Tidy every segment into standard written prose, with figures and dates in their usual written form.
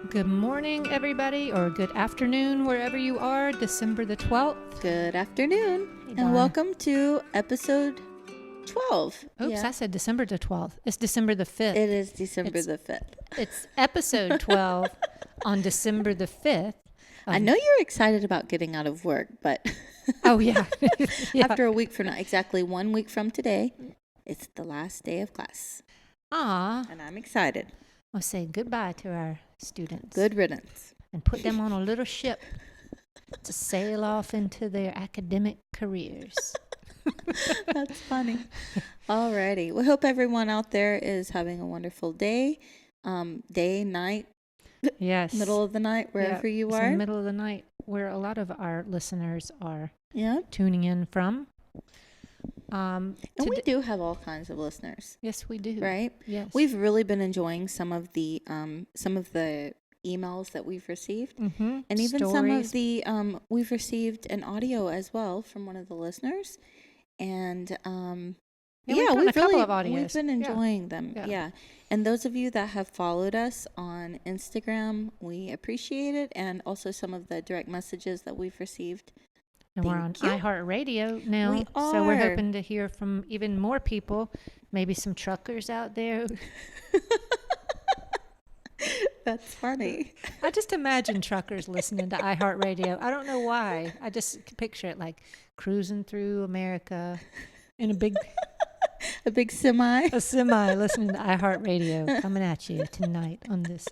Good morning, everybody, or good afternoon, wherever you are, December the 12th. Good afternoon, Hey, and Donna. welcome to episode 12. Oops, Yeah. I said December the 12th. It's December the 5th. It is December the 5th. It's episode 12 on December the 5th. I know you're excited about getting out of work, but Oh, yeah. Yeah. after a week from now, exactly 1 week from today, it's the last day of class. Aw, And I'm excited. we'll say goodbye to our students. Good riddance. And put them on a little ship to sail off into their academic careers. That's funny. Alrighty. We hope everyone out there is having a wonderful day, night, Yes. middle of the night, wherever you it's are. in the middle of the night, where a lot of our listeners are Yeah. tuning in from. And we do have all kinds of listeners, Yes, we do. right? Yes. We've really been enjoying some of the emails that we've received, Mm-hmm. and even some of the we've received an audio as well from one of the listeners, and we've gotten a couple of audios. we've been Yeah. enjoying them. Yeah. Yeah, and those of you that have followed us on Instagram, we appreciate it, and also some of the direct messages that we've received. And we're on Thank you. iHeart Radio now. We So we're are. hoping to hear from even more people, maybe some truckers out there. That's funny. I just imagine truckers listening to iHeart Radio. I don't know why. I just picture it like cruising through America in a big A big semi. a semi listening to iHeart Radio coming at you tonight on this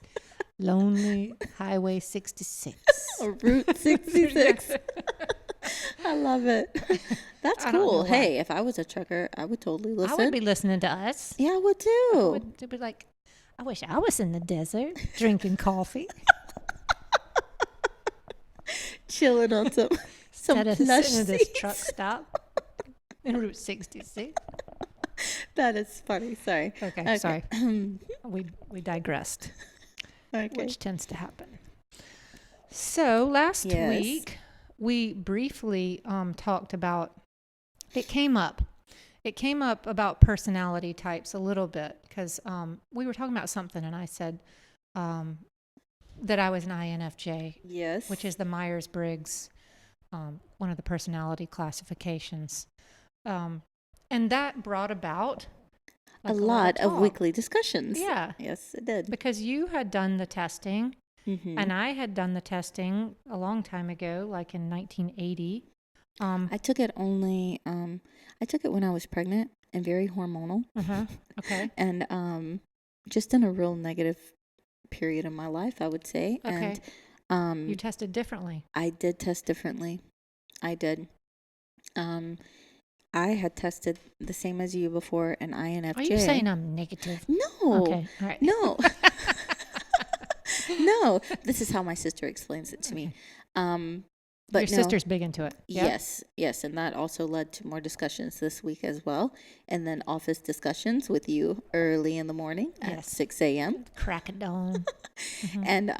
lonely Highway 66. Route 66. I love it. That's I don't know cool. why. Hey, if I was a trucker, I would totally I listen. would be listening to us. Yeah, I would too. I would be like, I wish I was in the desert drinking coffee Chilling on some instead of plush sitting at this seats. truck stop in Route 66. That is funny. Sorry. Okay, sorry. We digressed, Okay. which tends to happen. So last Yes. week we briefly talked about. It came up about personality types a little bit because we were talking about something, and I said that I was an INFJ, Yes. which is the Meyers Briggs, one of the personality classifications, and that brought about a like, lot of talk. weekly discussions. Yeah, Yes, it did. because you had done the testing, Mm-hmm. and I had done the testing a long time ago, like in 1980. I took it only. I took it when I was pregnant and very hormonal, Okay. and just in a real negative period of my life, I would say. Okay. And You tested differently. I did test differently. I did. I had tested the same as you before, an INFJ. Are you saying I'm negative? No. Okay. All right. No. No. This is how my sister explains it to me. But Your sister's big into it. Yeah? Yes, and that also led to more discussions this week as well, and then office discussions with you early in the morning at Yes. 6 a.m. Crack of dawn. And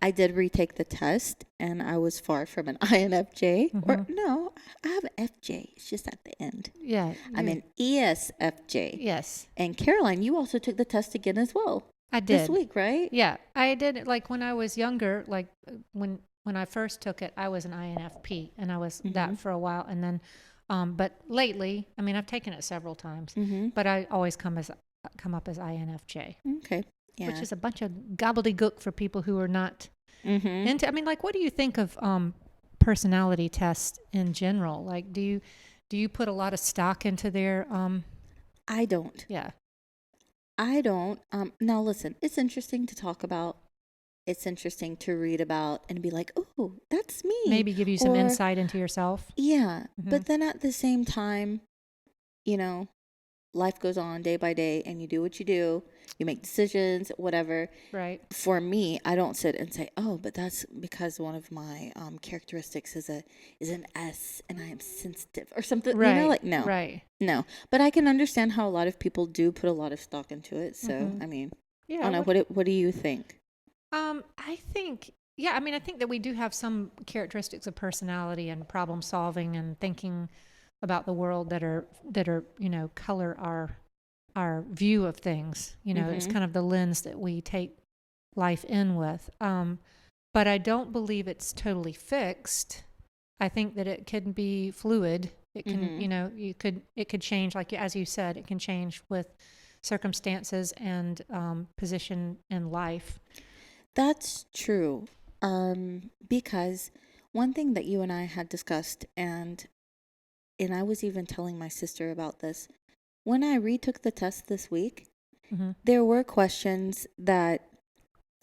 I did retake the test, and I was far from an INFJ. Or no, I have an FJ. It's just at the end. Yeah. I'm an ESFJ. Yes, And Caroline, you also took the test again as well I did. this week, right? Yeah, I did it like when I was younger, like when I first took it, I was an INFP, and I was that for a while, and then, but lately, I mean, I've taken it several times, but I always come up as INFJ, Okay. Yeah. which is a bunch of gobbledygook for people who are not into. I mean, like, what do you think of personality tests in general? Like, do you put a lot of stock into their I don't. Yeah. I don't. Now listen, it's interesting to talk about. It's interesting to read about and be like, oh, that's me. Maybe give you some Or- insight into yourself. Yeah. Mhm. But then at the same time, life goes on day by day, and you do what you do. You make decisions, whatever. Right. For me, I don't sit and say, oh, but that's because one of my characteristics is an S, and I am sensitive or something. Right. Like, no. Right. No. But I can understand how a lot of people do put a lot of stock into it. So, Mhm. I mean, Yeah. I don't know. What do you think? I think Yeah, I mean, I think that we do have some characteristics of personality and problem solving and thinking about the world that are color our view of things. It's Mm-hmm. kind of the lens that we take life in with. But I don't believe it's totally fixed. I think that it can be fluid. It can, Mm-hmm. it could change, like as you said, it can change with circumstances and position in life. That's true. Because one thing that you and I had discussed, and I was even telling my sister about this, when I retook the test this week, Mm-hmm. there were questions that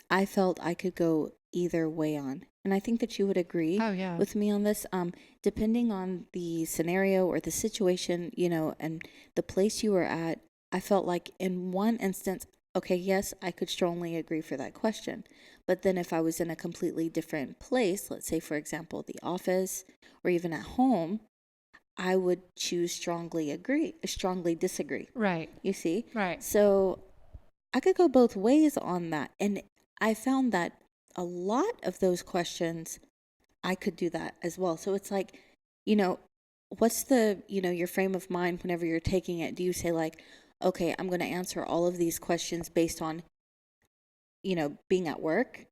I felt I could go either way on. And I think that you would agree Oh yeah. with me on this. Depending on the scenario or the situation, and the place you were at, I felt like in one instance, okay, yes, I could strongly agree for that question. But then if I was in a completely different place, let's say, for example, the office or even at home, I would choose strongly disagree. Right. You see? Right. So I could go both ways on that. And I found that a lot of those questions, I could do that as well. So it's like, what's your frame of mind whenever you're taking it? Do you say, like, okay, I'm going to answer all of these questions based on, being at work,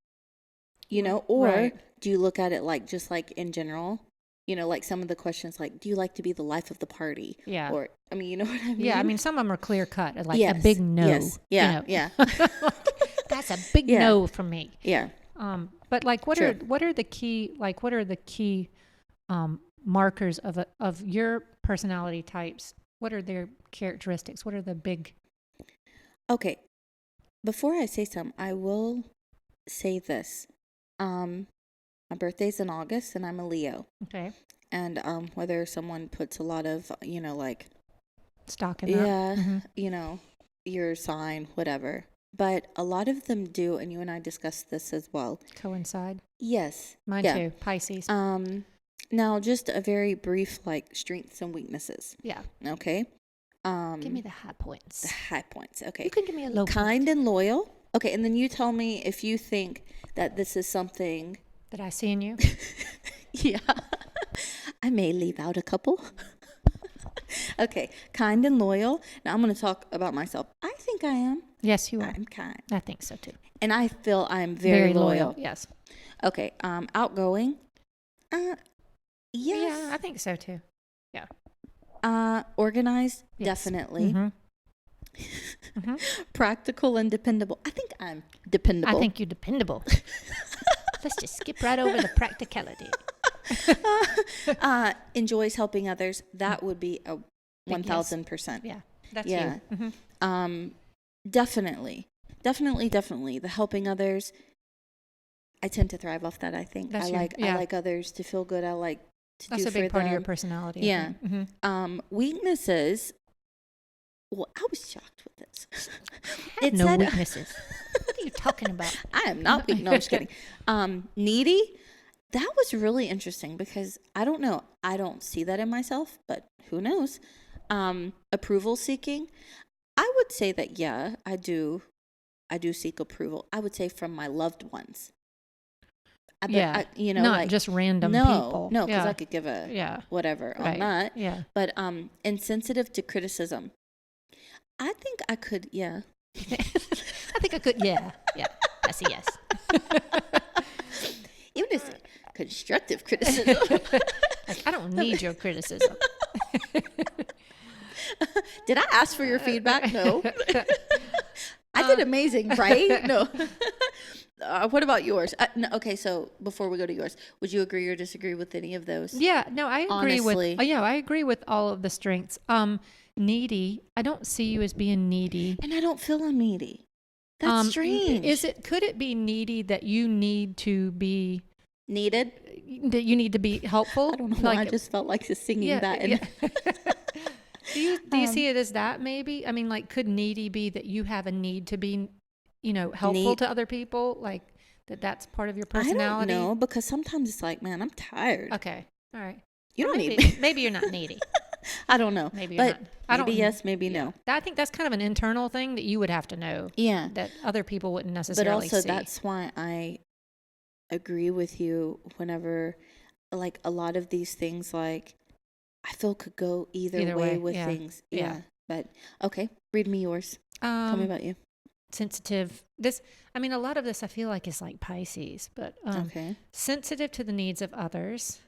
or Right. do you look at it like just like in general? Like some of the questions, like, do you like to be the life of the party? Yeah. Or, I mean, you know what I mean? Yeah, I mean, some of them are clear cut, like a Yes. big no. Yes. Yeah. Yeah. That's a big Yeah. no for me. Yeah. But like, what True. are the key markers of your personality types? What are their characteristics? What are the big? Okay. Before I say some, I will say this. My birthday's in August and I'm a Leo. Okay. And whether someone puts a lot of, like, Stock in yeah, that. your sign, whatever. But a lot of them do, and you and I discussed this as well. Coincide. Yes. Mine Yeah. too. Pisces. Now just a very brief, like, strengths and weaknesses. Yeah. Okay. Give me the high points. The high points. Okay. You can give me a low Kind point. and loyal. Okay, and then you tell me if you think that this is something That I see in you. yeah. I may leave out a couple. Okay, kind and loyal. Now I'm going to talk about myself. I think I am. Yes, you are. I'm kind. I think so too. And I feel I'm very loyal. Yes. Okay, outgoing. Yes. Yeah, I think so too. Organized, Yes. definitely. Mm-hmm. Practical and dependable. I think I'm dependable. I think you're dependable. Let's just skip right over the practicality. Enjoys helping others. That would be a Big yes. 1,000%. Yeah, that's Yeah. you. Mm-hmm. Definitely. The helping others. I tend to thrive off that. I think That's I you. like others to feel good. I like to That's do a big for part of your them. personality. Yeah. Mm-hmm. Weaknesses. Well, I was shocked with this. I have no weaknesses. What are you talking about? I am not weak. No, I'm just kidding. Needy. That was really interesting because I don't know. I don't see that in myself, but who knows? Approval seeking. I would say that, yeah, I do seek approval. I would say from my loved ones. Yeah. Not like, just random people. No, because I could give a whatever on that. Yeah. But insensitive to criticism. I think I could, yeah. I think I could, yeah. That's a yes. Even if it's constructive criticism. I don't need your criticism. Did I ask for your feedback? No. I did amazing, right? No. What about yours? No, okay, so before we go to yours, would you agree or disagree with any of those? Yeah, no, I agree Honestly. I agree with all of the strengths. Needy. I don't see you as being needy. And I don't feel I'm needy. That's strange. Could it be needy that you need to be needed? That you need to be helpful? I don't know. I just felt like singing that. And Do you see it as that maybe? I mean, like, could needy be that you have a need to be, helpful to other people? Like that's part of your personality? I don't know, because sometimes it's like, man, I'm tired. Okay. All right. You don't need me. Maybe you're not needy. I don't know. Maybe you're not. Maybe yes, maybe no. I think that's kind of an internal thing that you would have to know. Yeah. That other people wouldn't necessarily see. But also that's why I agree with you whenever, like, a lot of these things, like, I feel could go either way with things. Yeah. But, okay, read me yours. Tell me about you. Sensitive. A lot of this I feel like is like Pisces, but Okay. sensitive to the needs of others.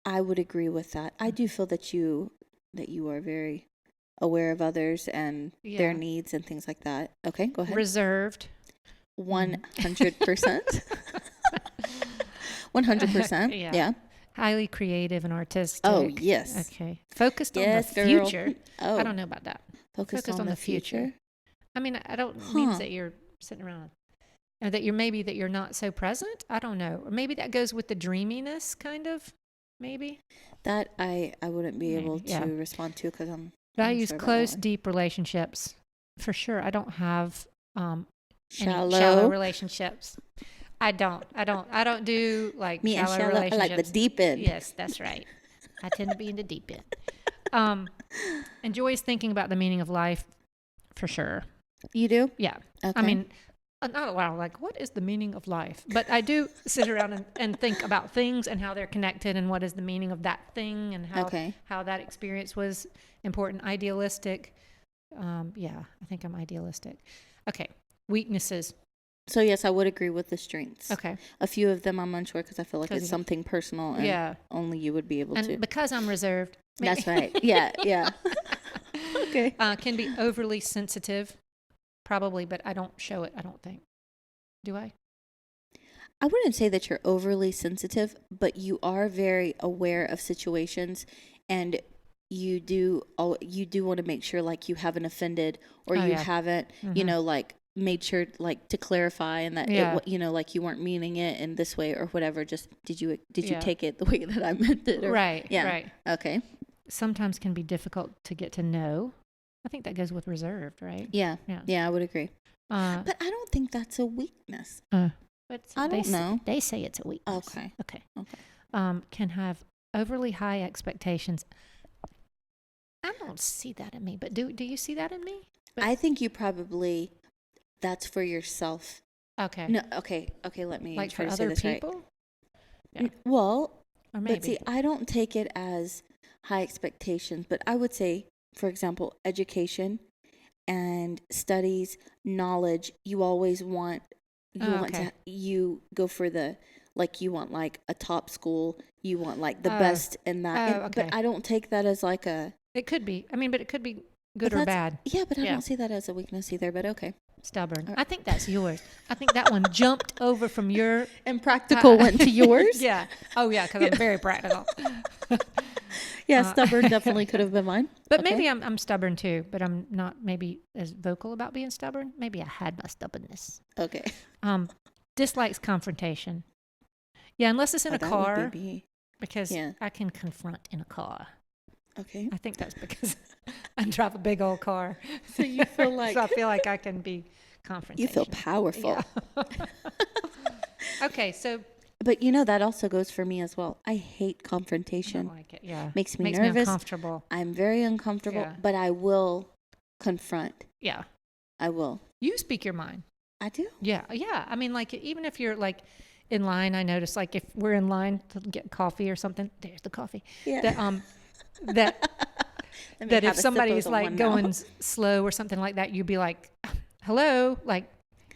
I would agree with that. I do feel that you are very aware of others and their needs and things like that. Okay, go ahead. Reserved. 100%. 100%. Yeah. Highly creative and artistic. Oh, yes. Okay. Focused on the future. Oh. I don't know about that. Focused on the future. I don't mean that you're sitting around or that you're not so present. I don't know. Or maybe that goes with the dreaminess kind of, maybe. That I wouldn't be able to respond to because I'm values close, deep relationships. For sure. I don't have shallow relationships. I don't do like me shallow and shallow. relationships. I like the deep end. Yes, that's right. I tend to be in the deep end. Enjoys thinking about the meaning of life, for sure. You do? Yeah. Okay. Not a while. Like, what is the meaning of life? But I do sit around and think about things and how they're connected and what is the meaning of that thing and how that experience was important. Idealistic. I think I'm idealistic. Okay. Weaknesses. So, yes, I would agree with the strengths. Okay. A few of them I'm unsure because I feel like it's something personal and only you would be able to. And because I'm reserved. That's right. Yeah. Okay. Can be overly sensitive, probably, but I don't show it, I don't think. Do I? I wouldn't say that you're overly sensitive, but you are very aware of situations and you do want to make sure like you haven't offended or you haven't, like made sure like to clarify and that it, like you weren't meaning it in this way or whatever. Just did you take it the way that I meant it? Or, right. Okay. Sometimes can be difficult to get to know. I think that goes with reserved, right? Yeah, I would agree. But I don't think that's a weakness. But I don't know. They say it's a weakness. Okay. Can have overly high expectations. I don't see that in me, but do you see that in me? I think you probably, that's for yourself. Okay. No, okay, let me like try for to say other this people? right. Yeah. Well, or maybe. But see, I don't take it as high expectations, but I would say, for example, education and studies, knowledge, you always want, you go for the, like you want like a top school, you want like the best in that. But I don't take that as like a... It could be. But it could be good or bad. Yeah, but I don't see that as a weakness either, but okay. Stubborn. Right. I think that's yours. I think that one jumped over from your... And practical went to yours? Yeah. Oh, yeah, because I'm very practical. Stubborn definitely could have been mine. But maybe I'm stubborn too, but I'm not maybe as vocal about being stubborn. Maybe I had my stubbornness. Okay. Dislikes confrontation. Yeah, unless it's in a car. Because Yeah. I can confront in a car. Okay. I think that's because I drive a big old car. So you feel like... So I feel like I can be confrontational. You feel powerful. Yeah. Okay, so... But you know, that also goes for me as well. I hate confrontation. I don't like it, yeah. Makes me nervous. Me uncomfortable. I'm very uncomfortable, but I will confront. Yeah. I will. You speak your mind. I do? Yeah. I mean, like, even if you're, like, in line, I notice, like, if we're in line to get coffee or something, there's the coffee. Yeah. That if somebody's, like, going slow or something like that, you'd be like, hello? Like,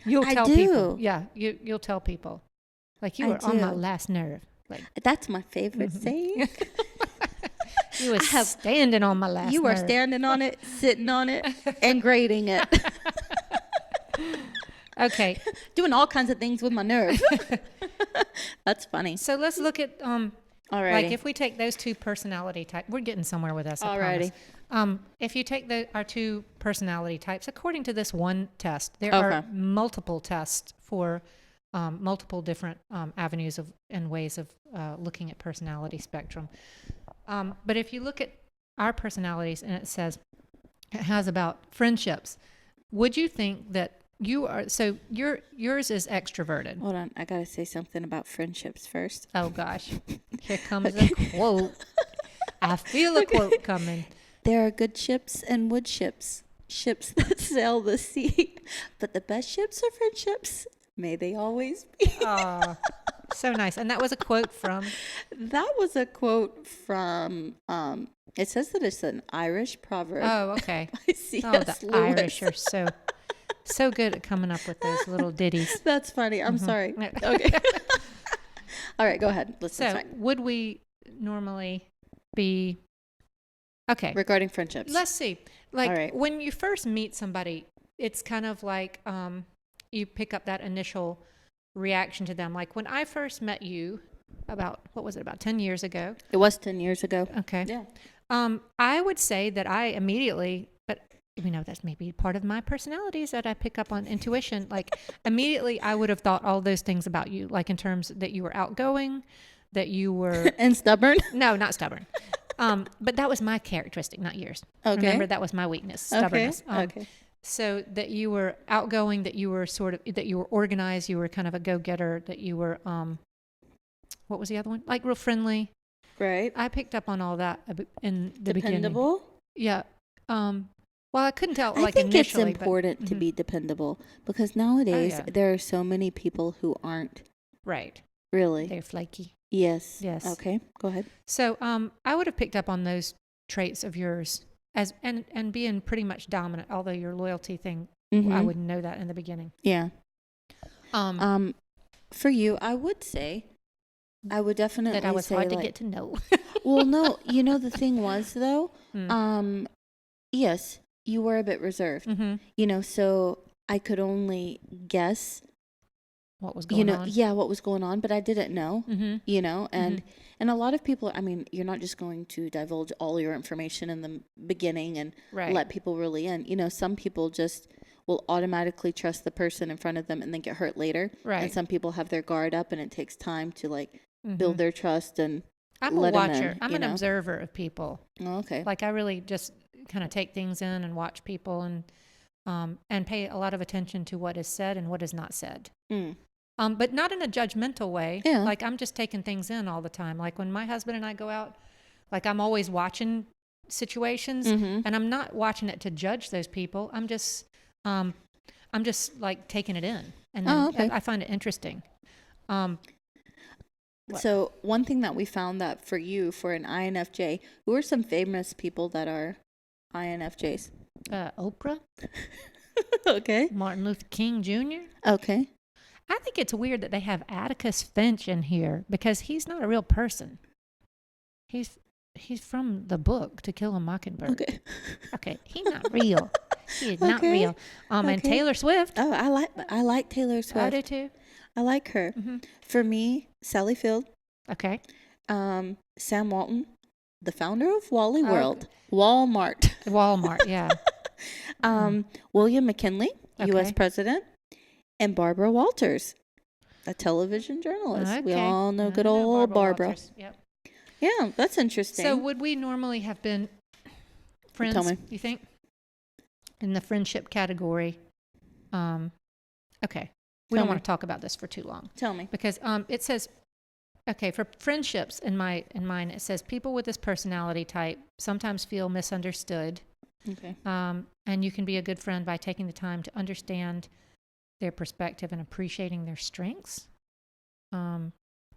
you'll tell people. Yeah, you'll tell people. Like, you were on my last nerve. Like, that's my favorite saying. You were standing on my last nerve. You were standing on it, sitting on it, and grading it. Okay. Doing all kinds of things with my nerve. That's funny. So let's look at, Alrighty. like, if we take those two personality types, we're getting somewhere with us, I promise. If you take our two personality types, according to this one test, there are multiple tests for multiple different avenues and ways of looking at personality spectrum. But if you look at our personalities and it says it has about friendships, would you think that you are, so yours is extroverted? Hold on, I gotta say something about friendships first. Oh gosh, here comes a quote. I feel a quote coming. There are good ships and wood ships that sail the sea, but the best ships are friendships. May they always be. So nice. And that was a quote from. That was a quote from, it says that it's an Irish proverb. Oh, okay. By C.S. Oh, the Lewis. Irish are so good at coming up with those little ditties. That's funny. I'm sorry. Okay. All right, go ahead. So, would we normally be okay? Regarding friendships. Let's see. Like All right. when you first meet somebody, it's kind of like you pick up that initial reaction to them. Like when I first met you, about 10 years ago. It was 10 years ago. Okay. Yeah. I would say that I immediately, but that's maybe part of my personality is that I pick up on intuition. Like immediately I would have thought all those things about you, like in terms that you were outgoing, that you were. And stubborn? No, not stubborn. But that was my characteristic, not yours. Okay. Remember, that was my weakness, stubbornness. Okay. So that you were outgoing, that you were that you were organized, you were kind of a go-getter, that you were, what was the other one? Like real friendly. Right. I picked up on all that in the beginning. Dependable? Yeah. Well, I couldn't tell I like think initially. it's important to be dependable because nowadays there are so many people who aren't. Right. Really? They're flaky. Yes. Yes. Okay. Go ahead. So I would have picked up on those traits of yours as and being pretty much dominant, although your loyalty thing, I wouldn't know that in the beginning. Yeah. For you, I would definitely that I was say hard to get to know. Well, no, the thing was though, yes, you were a bit reserved, so I could only guess what was going on. Yeah, what was going on, but I didn't know, and a lot of people, I mean, you're not just going to divulge all your information in the beginning and let people really in. Some people just will automatically trust the person in front of them and then get hurt later. Right. And some people have their guard up and it takes time to build their trust and I'm let a watcher. them in, I'm an observer of people. Oh, okay. Like I really just kind of take things in and watch people and pay a lot of attention to what is said and what is not said. But not in a judgmental way. Yeah. Like I'm just taking things in all the time. Like when my husband and I go out, like I'm always watching situations and I'm not watching it to judge those people. I'm just like taking it in and then I find it interesting. So one thing that we found that for you, for an INFJ, who are some famous people that are INFJs? Oprah. Okay. Martin Luther King Jr. Okay. I think it's weird that they have Atticus Finch in here because he's not a real person. He's from the book To Kill a Mockingbird. Okay. He's not real. He is not real. And Taylor Swift. Oh, I like Taylor Swift. I do too. I like her. For me, Sally Field. Okay. Sam Walton, the founder of Wally World. Walmart. Walmart, yeah. William McKinley, U.S. President. And Barbara Walters, a television journalist. Okay. We all know good old Barbara. Yep. Yeah, that's interesting. So would we normally have been friends, Tell me. you think? In the friendship category. Okay. We don't want to talk about this for too long. Tell me. Because it says, for friendships in mine, it says people with this personality type sometimes feel misunderstood. Okay. And you can be a good friend by taking the time to understand their perspective and appreciating their strengths.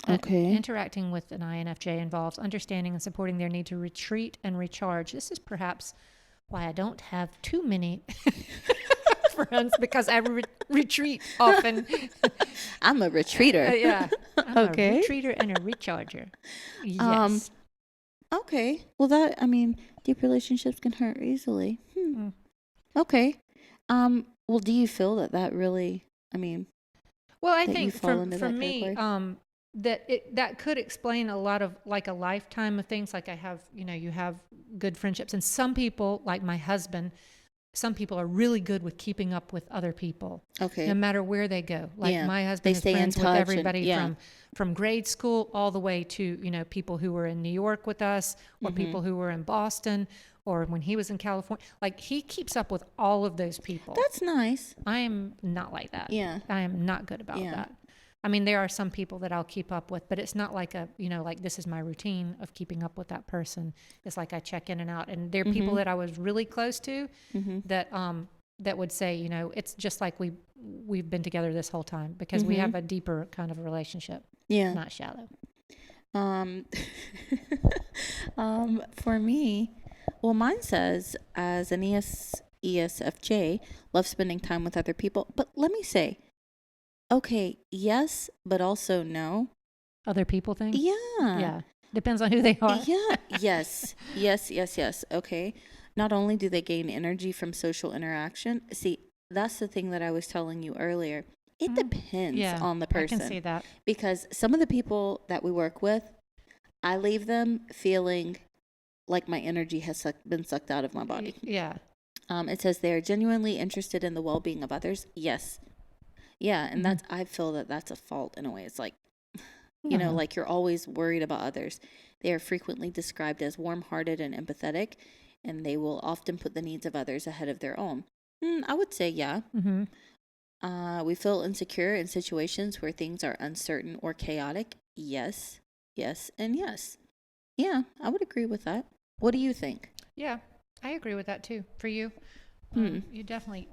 Interacting with an INFJ involves understanding and supporting their need to retreat and recharge. This is perhaps why I don't have too many friends, because I retreat often. I'm a retreater. Yeah. I'm a retreater and a recharger. Yes. Okay. Well, deep relationships can hurt easily. Okay. Well, do you feel that really, well, I think for me, that could explain a lot of like a lifetime of things. Like I have, you have good friendships, and some people, like my husband, some people are really good with keeping up with other people. Okay. No matter where they go. Like my husband is friends with everybody from grade school all the way to, people who were in New York with us, or people who were in Boston, or when he was in California. Like he keeps up with all of those people. That's nice. I am not like that. Yeah. I am not good about that. There are some people that I'll keep up with, but it's not like like this is my routine of keeping up with that person. It's like I check in and out. And there are people that I was really close to that would say, it's just like we've been together this whole time, because we have a deeper kind of relationship. Yeah. not shallow. Um, for me, well, mine says as an ESFJ, love spending time with other people. But let me say, okay, yes, but also no. Other people thing? Yeah. Yeah. Depends on who they are. Yeah. Yes. Yes. Yes. Yes. Okay. Not only do they gain energy from social interaction, see, that's the thing that I was telling you earlier. It depends Yeah, on the I person. can see that. Because some of the people that we work with, I leave them feeling like my energy has been sucked out of my body. Yeah. It says they are genuinely interested in the well-being of others. Yes. Yeah, and Mhm. I feel that that's a fault in a way. It's like, No. like you're always worried about others. They are frequently described as warm-hearted and empathetic, and they will often put the needs of others ahead of their own. I would say, yeah. Mm-hmm. We feel insecure in situations where things are uncertain or chaotic. Yes, yes, and yes. Yeah, I would agree with that. What do you think? Yeah, I agree with that too. For you, Hmm. you definitely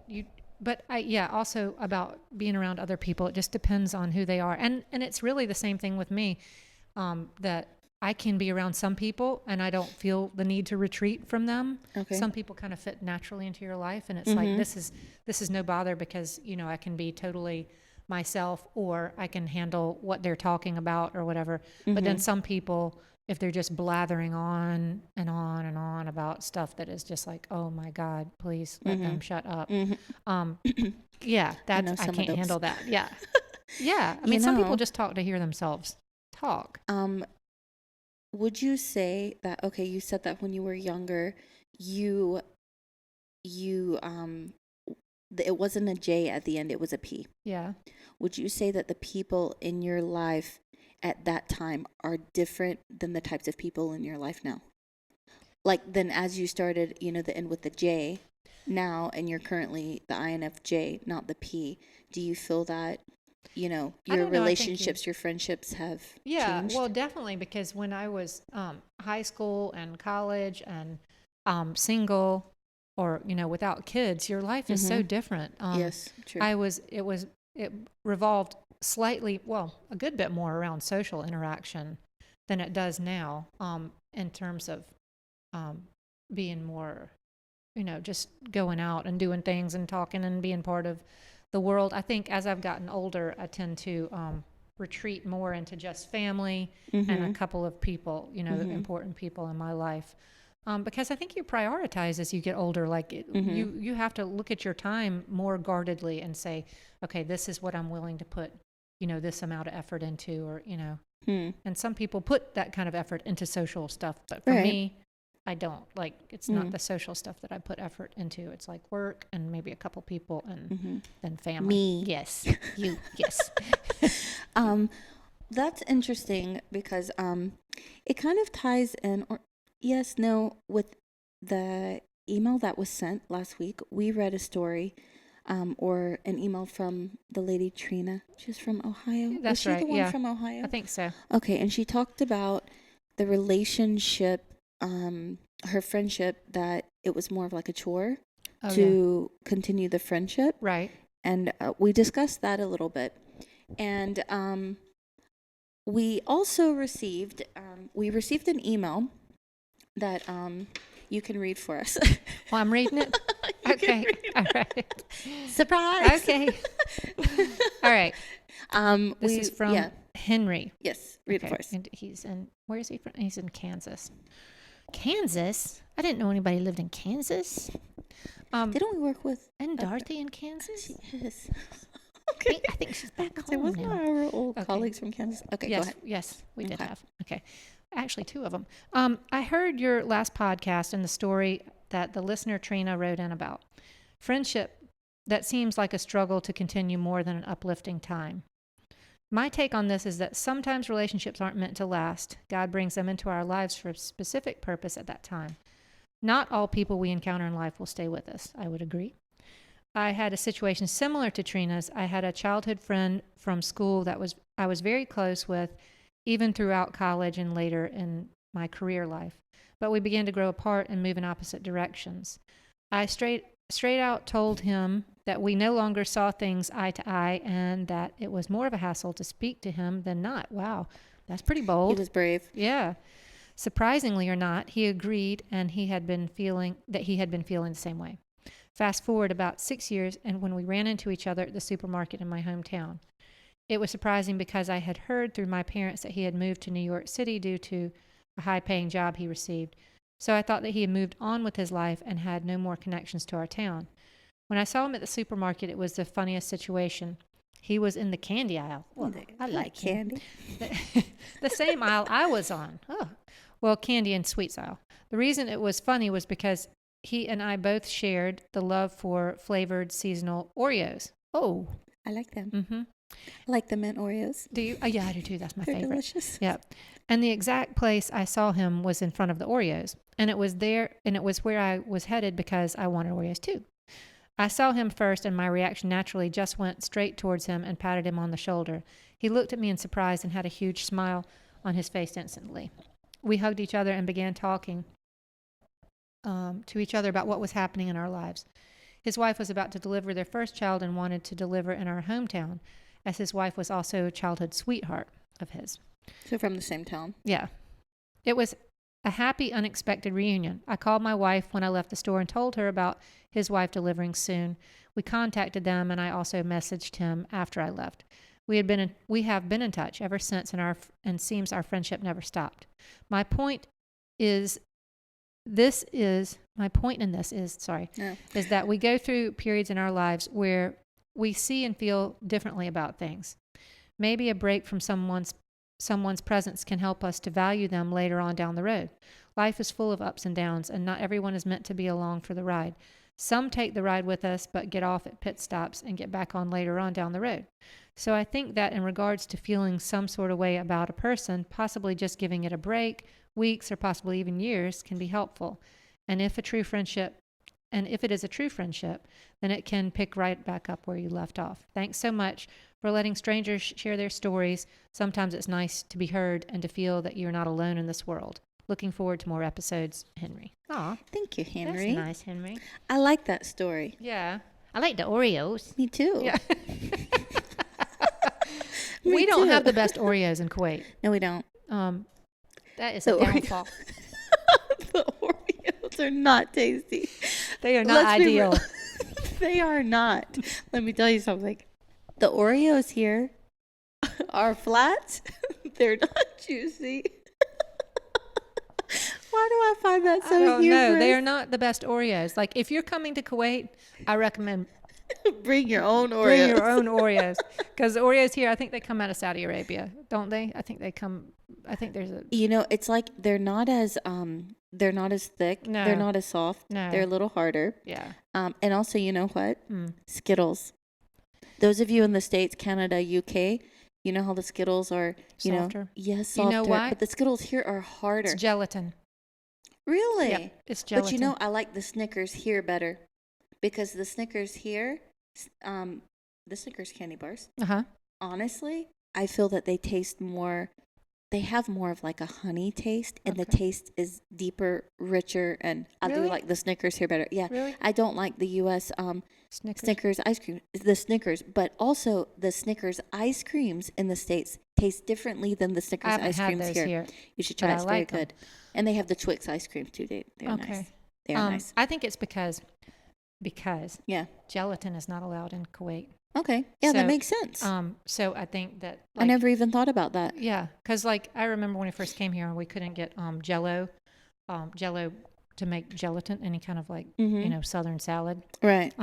But also about being around other people. It just depends on who they are, and it's really the same thing with me. That I can be around some people and I don't feel the need to retreat from them. Okay. Some people kind of fit naturally into your life, and it's Mm-hmm. like this is no bother because I can be totally myself, or I can handle what they're talking about or whatever. But then Mm-hmm. some people, if they're just blathering on and on and on about stuff that is just like, oh my God, please let them shut up. Yeah, know I some of can't those. handle that. Yeah. Yeah. I mean, some people know, just talk to hear themselves talk. Would you say that, okay, you said that when you were younger, you it wasn't a J at the end, it was a P. Yeah. Would you say that the people in your life at that time are different than the types of people in your life now? Like then as you started, the end with the J now, and you're currently the INFJ, not the P, do you feel that, I your don't know. I think relationships, your friendships have yeah, changed? well, definitely because when I was high school and college and single or without kids, your life is so different. Yes, true. It revolved slightly, well, a good bit more around social interaction than it does now, in terms of being more, just going out and doing things and talking and being part of the world. I think as I've gotten older, I tend to retreat more into just family and a couple of people, important people in my life. Because I think you prioritize as you get older. Like you have to look at your time more guardedly and say, okay, this is what I'm willing to put, this amount of effort into, or And some people put that kind of effort into social stuff, but for Right. me, I don't. Like, it's not the social stuff that I put effort into. It's like work and maybe a couple people and then family. Me. Yes. You. Yes. That's interesting because it kind of ties in, or yes, no, with the email that was sent last week. We read a story or an email from the lady Trina. She's from Ohio. That's Was she right. the one Yeah. from Ohio? I think so. Okay, and she talked about the relationship, her friendship, that it was more of like a chore Oh, yeah. to continue the friendship. Right. And we discussed that a little bit. And we also received an email that you can read for us. Well, I'm reading it. You Okay. can read All right. Surprise. Okay. All right. This is from yeah. Henry. Yes, read it Okay. for us. And where is he from? He's in Kansas. Kansas? I didn't know anybody lived in Kansas. Didn't we work with And Dorothy in Kansas? Yes. Okay. I think she's back It home wasn't now. our old Okay. colleagues from Kansas. Okay, Yes, go ahead. yes, we did Okay. have. Okay. Actually, two of them. I heard your last podcast and the story that the listener Trina wrote in about friendship that seems like a struggle to continue more than an uplifting time. My take on this is that sometimes relationships aren't meant to last. God brings them into our lives for a specific purpose at that time. Not all people we encounter in life will stay with us. I would agree. I had a situation similar to Trina's. I had a childhood friend from school that I was very close with, even throughout college and later in my career life. But we began to grow apart and move in opposite directions. I strayed straight out told him that we no longer saw things eye to eye and that it was more of a hassle to speak to him than not. Wow, that's pretty bold. He was brave. Yeah. Surprisingly or not, he agreed, and he had been feeling the same way. Fast forward about 6 years, and when we ran into each other at the supermarket in my hometown. It was surprising because I had heard through my parents that he had moved to New York City due to a high-paying job he received. So I thought that he had moved on with his life and had no more connections to our town. When I saw him at the supermarket, it was the funniest situation. He was in the candy aisle. Well, I like candy. The same aisle I was on. Oh, well, candy and sweets aisle. The reason it was funny was because he and I both shared the love for flavored seasonal Oreos. Oh. I like them. Mm-hmm. I like the mint Oreos. Do you? Oh, yeah, I do too. That's my They're favorite. delicious. Yeah. And the exact place I saw him was in front of the Oreos. And it was where I was headed because I wanted Oreos too. I saw him first, and my reaction naturally just went straight towards him and patted him on the shoulder. He looked at me in surprise and had a huge smile on his face instantly. We hugged each other and began talking to each other about what was happening in our lives. His wife was about to deliver their first child and wanted to deliver in our hometown, as his wife was also a childhood sweetheart of his. So from the same town? Yeah. It was a happy, unexpected reunion. I called my wife when I left the store and told her about his wife delivering soon. We contacted them, and I also messaged him after I left. We have been in touch ever since, and seems our friendship never stopped. My point in this is that we go through periods in our lives where we see and feel differently about things. Maybe a break from someone's presence can help us to value them later on down the road. Life is full of ups and downs, and not everyone is meant to be along for the ride. Some take the ride with us, but get off at pit stops and get back on later on down the road. So I think that in regards to feeling some sort of way about a person, possibly just giving it a break, weeks or possibly even years, can be helpful. And if it is a true friendship, then it can pick right back up where you left off. Thanks so much for letting strangers share their stories. Sometimes it's nice to be heard and to feel that you're not alone in this world. Looking forward to more episodes, Henry. Aw. Thank you, Henry. That's nice, Henry. I like that story. Yeah. I like the Oreos. Me too. Yeah. Me We don't too. have the best Oreos in Kuwait. No, we don't. That is The a downfall. The Oreos are not tasty. They are not Let's be ideal. real. They are not. Let me tell you something. The Oreos here are flat. They're not juicy. Why do I find that so I don't know. humorous? They are not the best Oreos. Like, if you're coming to Kuwait, I recommend Bring your own Oreos. bring your own Oreos. Because the Oreos here, I think they come out of Saudi Arabia, don't they? I think there's a... You know, it's like they're not as thick. No. They're not as soft. No. They're a little harder. Yeah. And also, you know what? Mm. Skittles. Those of you in the States, Canada, UK, you know how the Skittles are, Softer. Yes, You softer. know why? But the Skittles here are harder. It's gelatin. Really? Yep, it's gelatin. But you know, I like the Snickers here better. Because the Snickers here, the Snickers candy bars, Uh-huh. honestly, I feel that they taste more, they have more of like a honey taste, and the Okay. taste is deeper, richer, and I do Really? like the Snickers here better. Yeah. Really? I don't like the U.S. Snickers. Snickers ice cream, the Snickers, but also the Snickers ice creams in the States taste differently than the I Snickers haven't ice had creams those here. here. You should try but it. It's I very like 'em. good. And they have the Twix ice cream too. They're Okay. nice. They're nice. I think it's because Yeah. gelatin is not allowed in Kuwait. Okay. Yeah, that So, makes sense. So I think that I never even thought about that. Yeah, because like I remember when we first came here, we couldn't get Jello to make gelatin, any kind of like Southern salad. Right.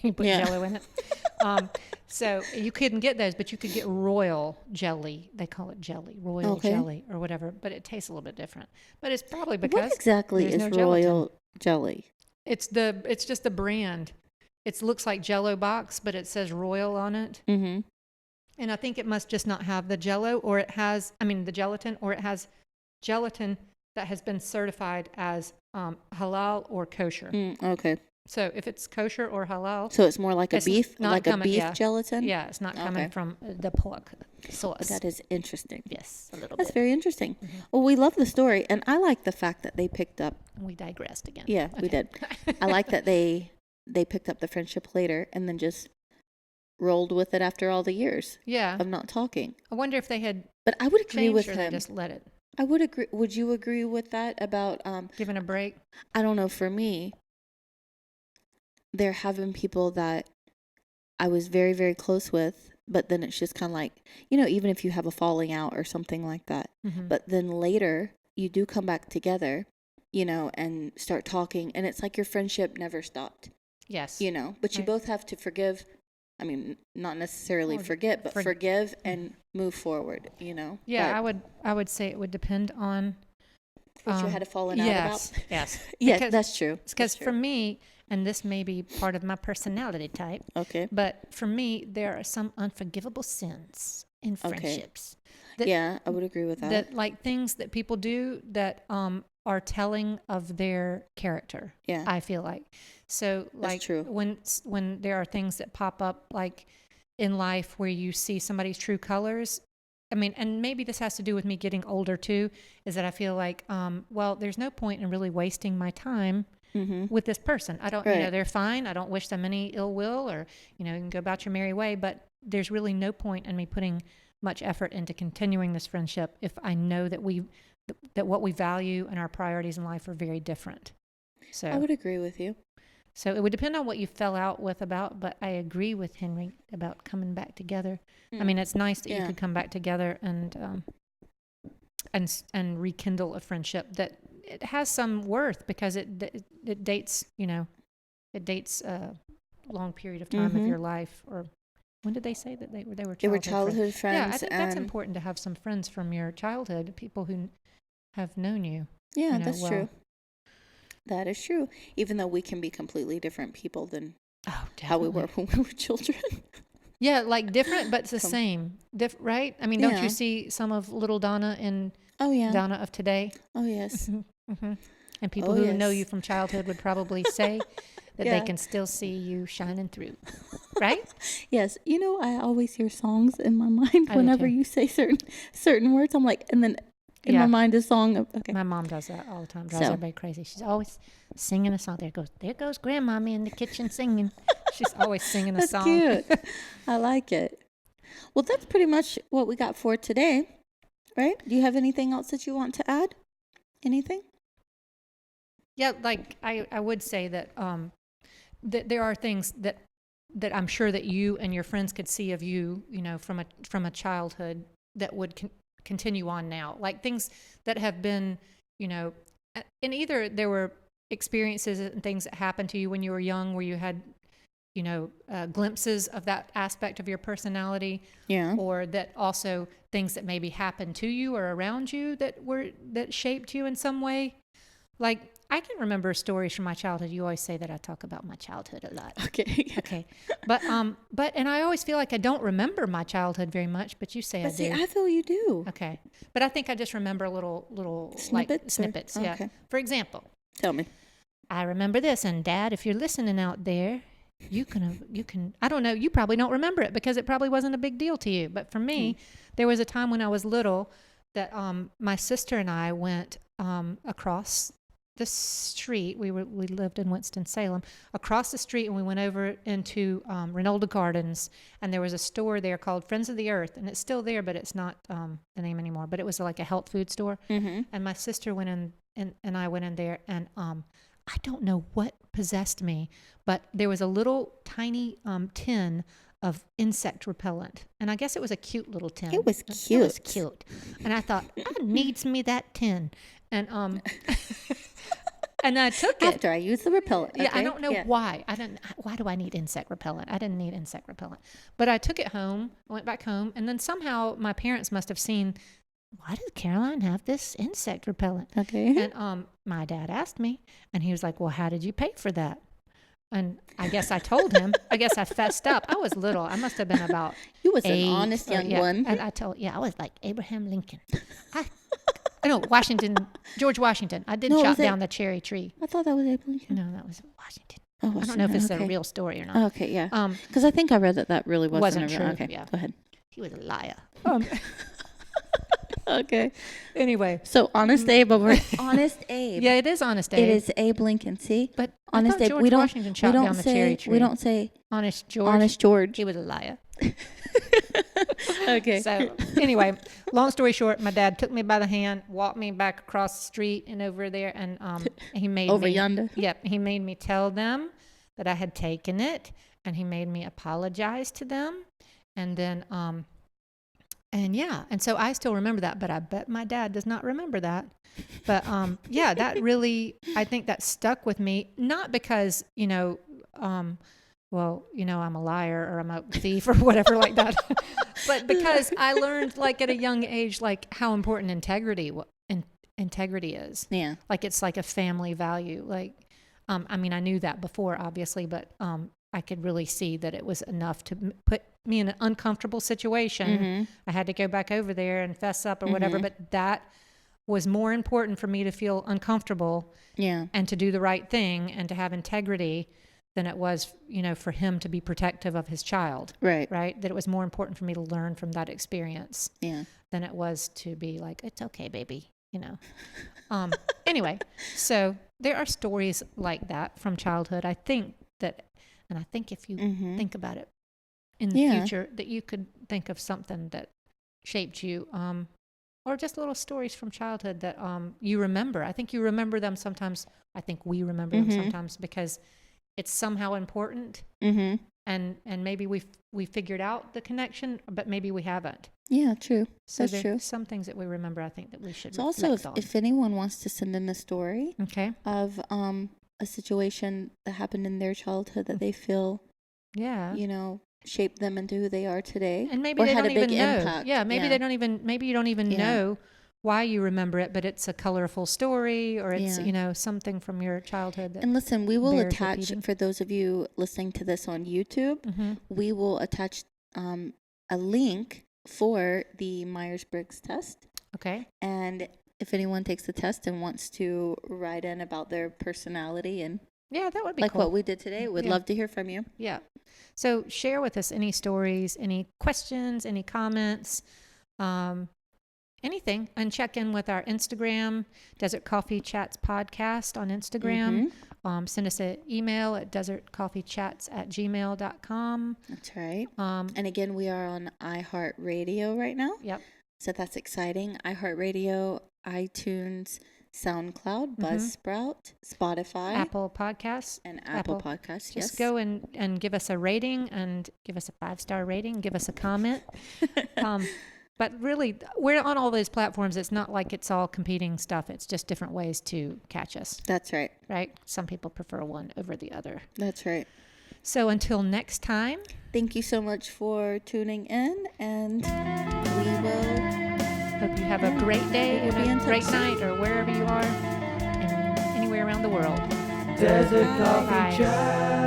We put Yeah. Jello in it. So you couldn't get those, but you could get royal jelly. They call it jelly, royal Okay. jelly or whatever. But it tastes a little bit different. But it's probably because What exactly there's is no gelatin. royal jelly? It's just the brand. It looks like Jello box, but it says royal on it. Mm-hmm. And I think it must just not have the Jello, or it has, the gelatin, or it has gelatin that has been certified as halal or kosher. Okay. So if it's kosher or halal, So it's more like a It's beef, not like coming- a beef yeah. gelatin? yeah, it's not coming Okay. from the pork sauce. That is interesting. Yes, a little That's bit. very interesting. Well, we love the story, and I like the fact that they picked up. We digressed again. Yeah, we Okay. did. I like that they they picked up the friendship later and then just rolled with it after all the years of not talking. I wonder if they had But I would agree with or him. they just let it. I would agree. Would you agree with that about Giving a break? I don't know. For me, there have been people that I was very, very close with, but then it's just kind of like, even if you have a falling out or something like that, but then later you do come back together, and start talking, and it's like your friendship never stopped. Yes. But you both have to forgive. I mean, not necessarily forget, but forgive and move forward, Yeah, but I would say it would depend on what you had a falling out about. Yes. Yeah, that's true. Because for me, and this may be part of my personality type. Okay. But for me, there are some unforgivable sins in friendships. Yeah, I would agree with that. That like things that people do that are telling of their character. Yeah. I feel like. So like that's true. when there are things that pop up like in life where you see somebody's true colors, I mean, and maybe this has to do with me getting older too, is that I feel like, well, there's no point in really wasting my time with this person. I don't, they're fine. I don't wish them any ill will or, you can go about your merry way, but there's really no point in me putting much effort into continuing this friendship if I know that that what we value and our priorities in life are very different. So I would agree with you. So it would depend on what you fell out with about, but I agree with Henry about coming back together. I mean, it's nice that you could come back together and rekindle a friendship that it has some worth because it dates, it dates a long period of time of your life. Or when did they say that they were childhood friends? Yeah, I think that's important to have some friends from your childhood, people who have known you. Yeah, that's true. That is true. Even though we can be completely different people than how we were when we were children. Yeah, like different, but it's the same. Right? I mean, don't you see some of little Donna in Donna of today? Oh, yes. And people who know you from childhood would probably say that they can still see you shining through. Right? Yes. I always hear songs in my mind whenever you say certain words. I'm like, and then in my mind a song of, My mom does that all the time. Drives everybody crazy. She's always singing a song. There goes grandmommy in the kitchen singing. She's always singing a song. That's cute. I like it. Well, that's pretty much what we got for today, right? Do you have anything else that you want to add? Anything? Yeah, like I would say that that there are things that I'm sure that you and your friends could see of you, from a childhood that would continue on now, like things that have been, and either there were experiences and things that happened to you when you were young where you had, glimpses of that aspect of your personality, or that also things that maybe happened to you or around you that shaped you in some way. Like I can remember stories from my childhood. You always say that I talk about my childhood a lot. Okay. But and I always feel like I don't remember my childhood very much, but you say I do. I feel you do. Okay. But I think I just remember little snippets. Snippets. Yeah. Okay. For example, tell me. I remember this, and Dad, if you're listening out there, you can. I don't know. You probably don't remember it because it probably wasn't a big deal to you. But for me, there was a time when I was little that my sister and I went across the street. We lived in Winston-Salem, across the street, and we went over into Renolda Gardens, and there was a store there called Friends of the Earth, and it's still there, but it's not the name anymore. But it was like a health food store, and my sister went in, and I went in there, and I don't know what possessed me, but there was a little tiny tin of insect repellent, and I guess it was a cute little tin. It was cute. It was cute, and I thought, I needs me that tin, and and I took it after I used the repellent. Okay? Yeah, I don't know why. Why do I need insect repellent? I didn't need insect repellent, but I took it home. I went back home, and then somehow my parents must have seen. Why does Caroline have this insect repellent? Okay. And my dad asked me, and he was like, "Well, how did you pay for that?" And I guess I told him. I guess I fessed up. I was little. I must have been about. You was an honest young one. And I was like Abraham Lincoln. George Washington. I did chop down the cherry tree. I thought that was Abraham Lincoln. No, that was Washington. Oh, Washington. I don't know if it's a real story or not. Oh, okay, yeah. Because I think I read that really wasn't true. Okay, yeah. go ahead. He was a liar. Okay. Anyway. So Honest Abe over Honest Abe. Yeah, it is Honest Abe. It is Abe Lincoln. See, But Honest I thought Abe. George We don't. Washington We chopped don't down the cherry say. tree. We don't say Honest George. Honest George. He was a liar. Okay. So anyway, long story short, my dad took me by the hand, walked me back across the street and over there, and he made Over me, yonder. Yep, he made me tell them that I had taken it, and he made me apologize to them, and then and yeah, and so I still remember that, but I bet my dad does not remember that. But yeah, that really, I think that stuck with me, not because well, I'm a liar or I'm a thief or whatever like that. But because I learned like at a young age, like how important integrity is. Yeah. Like it's like a family value. Like, I mean, I knew that before, obviously, but I could really see that it was enough to put me in an uncomfortable situation. Mm-hmm. I had to go back over there and fess up or whatever, but that was more important for me to feel uncomfortable and to do the right thing and to have integrity than it was, for him to be protective of his child. Right. Right. That it was more important for me to learn from that experience than it was to be like, it's okay, baby, Anyway, so there are stories like that from childhood. I think that, and I think if you think about it in the future, that you could think of something that shaped you, or just little stories from childhood that you remember. I think you remember them sometimes. I think we remember them sometimes because it's somehow important, and maybe we figured out the connection, but maybe we haven't. Yeah, true. So that's true. Some things that we remember, I think that we should So reflect also, on. if anyone wants to send in a story of a situation that happened in their childhood that they feel, shaped them into who they are today, and maybe or they had don't a big even know. impact. Yeah, maybe they don't even. Maybe you don't even know why you remember it, but it's a colorful story, or it's something from your childhood. And listen, we will attach repeating. for those of you listening to this on YouTube. We will attach a link for the Meyers Briggs test. Okay. And if anyone takes the test and wants to write in about their personality and that would be like cool. what we did today, we'd love to hear from you. Yeah. So share with us any stories, any questions, any comments, anything, and check in with our Instagram, Desert Coffee Chats Podcast on Instagram. Send us an email at desertcoffeechats@gmail.com. That's right. And again, we are on iHeart Radio right now. Yep. So that's exciting. iHeart Radio, iTunes, SoundCloud, BuzzSprout, Spotify, Apple Podcasts. And Apple Podcasts, Just go and give us a rating and give us a 5-star rating. Give us a comment. But really, we're on all those platforms. It's not like it's all competing stuff. It's just different ways to catch us. That's right. Right? Some people prefer one over the other. That's right. So until next time. Thank you so much for tuning in, and we will hope you have a great day and a great night, or wherever you are, and anywhere around the world. Desert Coffee Chat.